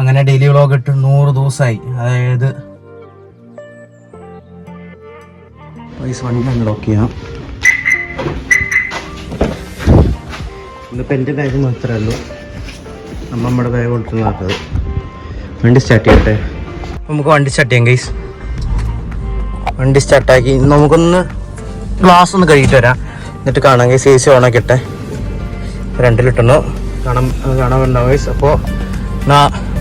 അങ്ങനെ daily vlog ഇട്ട് 100 ദിവസമായി. അതായത് വണ്ടി അൺലോക്ക് ചെയ്യാം. ഇന്നിപ്പോൾ എൻ്റെ ബാഗ് മാത്രമേ ഉള്ളൂ, നമ്മുടെ ബാഗ് കൊണ്ടുവന്നത്. വണ്ടി സ്റ്റാർട്ട് ചെയ്യട്ടെ. നമുക്ക് വണ്ടി സ്റ്റാർട്ട് ചെയ്യാം ഗൈസ്. വണ്ടി സ്റ്റാർട്ടാക്കി നമുക്കൊന്ന് ഗ്ലാസ് ഒന്ന് കഴുകിയിട്ട് വരാം, എന്നിട്ട് കാണാം ഗൈസ്. AC ഓണാക്കിട്ടെ, രണ്ടിലിട്ടണോ കാണാൻ ഉണ്ടാവും ഗൈസ്. അപ്പോൾ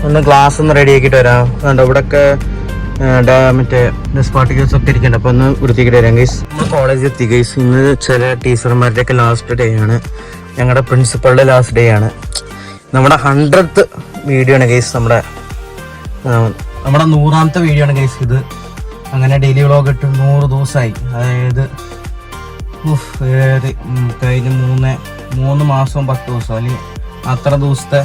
ഒന്ന് ഗ്ലാസ് ഒന്ന് റെഡി ആക്കിയിട്ട് വരാം. അതുകൊണ്ട് ഇവിടെയൊക്കെ മറ്റേ ഡസ്റ്റ് പാർട്ടിക്കൽസ് ഒക്കെ ഇരിക്കുന്നുണ്ട്, അപ്പോൾ ഒന്ന് വൃത്തിയാക്കിയിട്ട് വരാം ഗൈസ്. നമ്മൾ കോളേജിൽ എത്തി ഗൈസ്. ഇന്ന് ചില ടീച്ചർമാരുടെയൊക്കെ ലാസ്റ്റ് ഡേ ആണ്, ഞങ്ങളുടെ പ്രിൻസിപ്പളുടെ ലാസ്റ്റ് ഡേ ആണ്. നമ്മുടെ 100th വീഡിയോ ആണ് ഗൈസ്, നമ്മുടെ 100ാമത്തെ വീഡിയോ ആണ് ഗൈസ് ഇത്. അങ്ങനെ ഡെയിലി വ്ളോഗ് ഇട്ട് 100 ദിവസമായി. അതായത് കഴിഞ്ഞ 3 മാസവും 10 ദിവസം അല്ലെങ്കിൽ അത്ര ദിവസത്തെ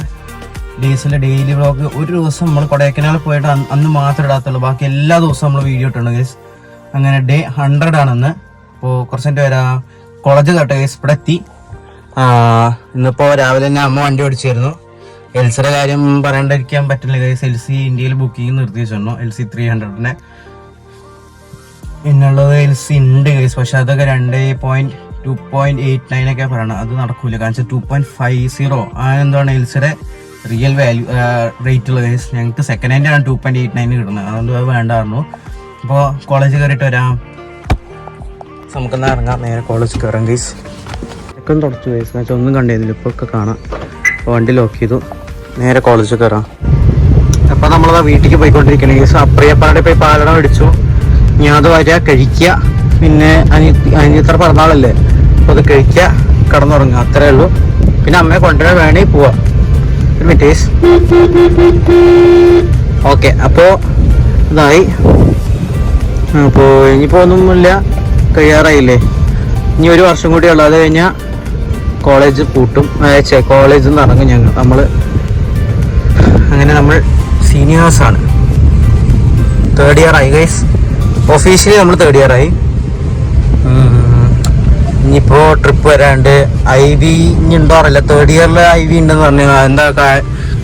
ഡേയ്സിലെ ഡെയിലി വ്ളോഗ്. ഒരു ദിവസം നമ്മൾ കൊടൈക്കനാൽ പോയിട്ട് അന്ന് മാത്രമേ ഇടാത്തുള്ളൂ, ബാക്കി എല്ലാ ദിവസവും നമ്മൾ വീഡിയോ ഇട്ടുണ്ട് ഗൈസ്. അങ്ങനെ ഡേ 100 ആണെന്ന്. അപ്പോൾ കുറച്ചെൻ്റെ വരാം കോളേജ് കേട്ടോ ഗൈസ്. ഇവിടെ എത്തി. ഇന്നിപ്പോൾ രാവിലെ തന്നെ അമ്മ വണ്ടി ഓടിച്ചായിരുന്നു. എൽസിയുടെ കാര്യം പറയാണ്ടിരിക്കാൻ പറ്റില്ല ഗൈസ്. LC ഇന്ത്യയിൽ ബുക്കിംഗ് നിർത്തി വെച്ചിരുന്നു, LC 300-നെ. പിന്നുള്ളത് LC ഉണ്ട് ഗൈസ്, പക്ഷെ അതൊക്കെ 2.89 ഒക്കെ പറയണം. അത് നടക്കൂല, കാരണം 2.50 എന്താണ് LCയുടെ റിയൽ വാല്യൂ റേറ്റ് ഉള്ളത് ഗൈസ്. ഞങ്ങൾക്ക് സെക്കൻഡ് ഹാൻഡ് ആണ് 2.89 കിട്ടുന്നത്, അതുകൊണ്ട് അത് വേണ്ടായിരുന്നു. അപ്പോൾ കോളേജ് കയറിയിട്ട് വരാം. നമുക്കൊന്ന് ഇറങ്ങാം, നേരെ കോളേജ് കയറാം ഗൈസ്. ഒക്കെ ഒന്ന് തുടച്ചു ഗൈസ്, എന്നുവെച്ചാൽ ഒന്നും കണ്ടിരുന്നില്ല, ഇപ്പോൾ ഒക്കെ കാണാം. അപ്പോൾ വണ്ടി ലോക്ക് ചെയ്തു, നേരെ കോളേജിൽ കയറാം. അപ്പോൾ നമ്മളത് വീട്ടിലേക്ക് പോയിക്കൊണ്ടിരിക്കണേ ഗൈസ്. അപ്രിയപ്പാടെ പോയി പാലടം മേടിച്ചു. ഞാൻ അത് വരിക, കഴിക്കുക, പിന്നെ അനിയത്ര പിറന്നാളല്ലേ, അപ്പോൾ അത് കഴിക്കുക, കിടന്നുറങ്ങുക, അത്രേ ഉള്ളൂ. പിന്നെ അമ്മയെ കൊണ്ടുവരാൻ വേണമെങ്കിൽ പോവാം. ഒരു മിനിറ്റ് ഗൈസ്. ഓക്കെ, അപ്പോൾ ഇതായി. അപ്പോൾ ഇനിയിപ്പോൾ ഒന്നുമില്ല, കഴിയാറായില്ലേ. ഇനി 1 വർഷം കൂടി ഉള്ളു, അത് കഴിഞ്ഞാൽ കോളേജ് പൂട്ടും. കോളേജിൽ നിന്ന് ഇറങ്ങും നമ്മൾ. അങ്ങനെ നമ്മൾ സീനിയേഴ്സാണ്. 3rd ഇയർ ആയി ഗൈസ്. ഒഫീഷ്യലി നമ്മൾ 3rd ഇയർ ആയി. ഇനിയിപ്പോൾ ട്രിപ്പ് വരാണ്ട്. IB ഇനി ഉണ്ടോ അറിയില്ല. 3rd ഇയറിൽ IB ഉണ്ടെന്ന് പറഞ്ഞു, എന്താ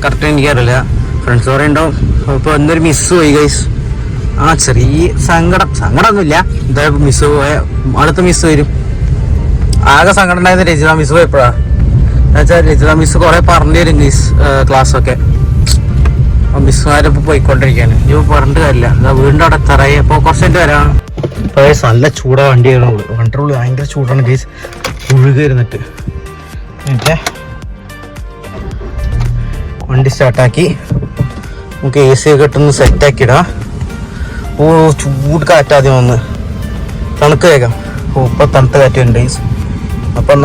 കറക്റ്റ് എനിക്കറിയില്ല. ഫ്രണ്ട്സ് പറയുന്നുണ്ടാവും. അപ്പോൾ എന്തൊരു മിസ് പോയി ഗൈസ്. ചെറിയ സങ്കടമൊന്നുമില്ല. എന്തായാലും മിസ് പോയ അടുത്ത മിസ് വരും. ആകെ സങ്കടം ഉണ്ടായിരുന്ന രജിത മിസ് പോയപ്പോഴാണ്. എന്നുവെച്ചാൽ രജിത മിസ് കുറേ പറഞ്ഞു തരും ഗൈസ് ക്ലാസ്സൊക്കെ. മിസ്സുമാരപ്പോൾ പോയിക്കൊണ്ടിരിക്കുകയാണ്. ഇപ്പോൾ പറഞ്ഞിട്ട് കാര്യമില്ല. എന്താ വീണ്ടും അവിടെ എത്താറായി. അപ്പോൾ കുറച്ചിട്ട് വരാം. ഇപ്പോൾ ഗൈസ് നല്ല ചൂടാണ് വണ്ടിയാണ്. വണ്ടിയുള്ളിൽ ഭയങ്കര ചൂടാണ് ഗൈസ്, ഒഴുകിരുന്നിട്ട്. എന്നിട്ട് വണ്ടി സ്റ്റാർട്ടാക്കി നമുക്ക് AC ഒക്കെ ഇട്ടൊന്ന് സെറ്റാക്കിയിടാം. ചൂട് കാറ്റാദ്യം വന്ന് തണുക്ക് വേഗം. ഇപ്പോൾ തണുത്ത കാറ്റ് ഉണ്ട് ഗൈസ്. അപ്പം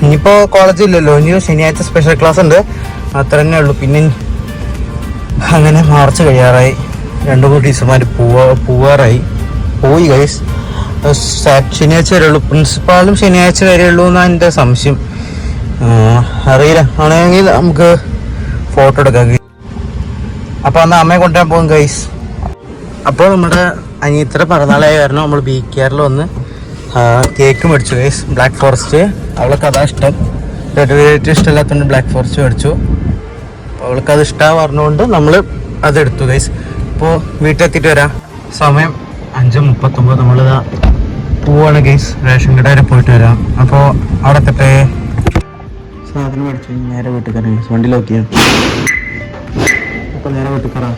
ഇനിയിപ്പോൾ കോളേജില്ലല്ലോ, ഇനി ശനിയാഴ്ച സ്പെഷ്യൽ ക്ലാസ് ഉണ്ട്, അത്ര തന്നെ ഉള്ളൂ. പിന്നെ അങ്ങനെ മാർച്ച് കഴിയാറായി. 2-3 ടീച്ചർമാർ പോയി ഗൈസ്. ശനിയാഴ്ച വരെ ഉള്ളൂ. പ്രിൻസിപ്പാളും ശനിയാഴ്ച വരെ ഉള്ളൂ എന്നാണ് എൻ്റെ സംശയം. അറിയില്ല, ആണെങ്കിൽ നമുക്ക് ഫോട്ടോ എടുക്കാം. അപ്പോൾ അന്ന് അമ്മയെ കൊണ്ടുവരാൻ പോകും ഗൈസ്. അപ്പോൾ നമ്മുടെ അനിയത്ര പിറന്നാളായ കാരണം നമ്മൾ BKR വന്ന് കേക്ക് മേടിച്ചു ഗൈസ്. ബ്ലാക്ക് ഫോറസ്റ്റ്, അവൾക്ക് അതാ ഇഷ്ടം. റെഡ് വെൽവെറ്റ് ഇഷ്ടമില്ലാത്തതുകൊണ്ട് ബ്ലാക്ക് ഫോറസ്റ്റ് മേടിച്ചു. അവൾക്ക് അത് ഇഷ്ടമാണ് പറഞ്ഞുകൊണ്ട് നമ്മൾ അതെടുത്തു ഗൈസ്. ഇപ്പോൾ വീട്ടിലെത്തിയിട്ട് വരാം. സമയം 5:39. നമ്മളിതാ പോവാണ് ഗൈസ്. റേഷൻ കട വരെ പോയിട്ട് വരാം. അപ്പോൾ അവിടെ എത്തട്ടെ. സാധനം മേടിച്ചു നേരെ വീട്ടിൽ കയറാം. വണ്ടി ലോക്ക് ചെയ്യാം. അപ്പോൾ നേരെ വീട്ടിൽ കയറാം.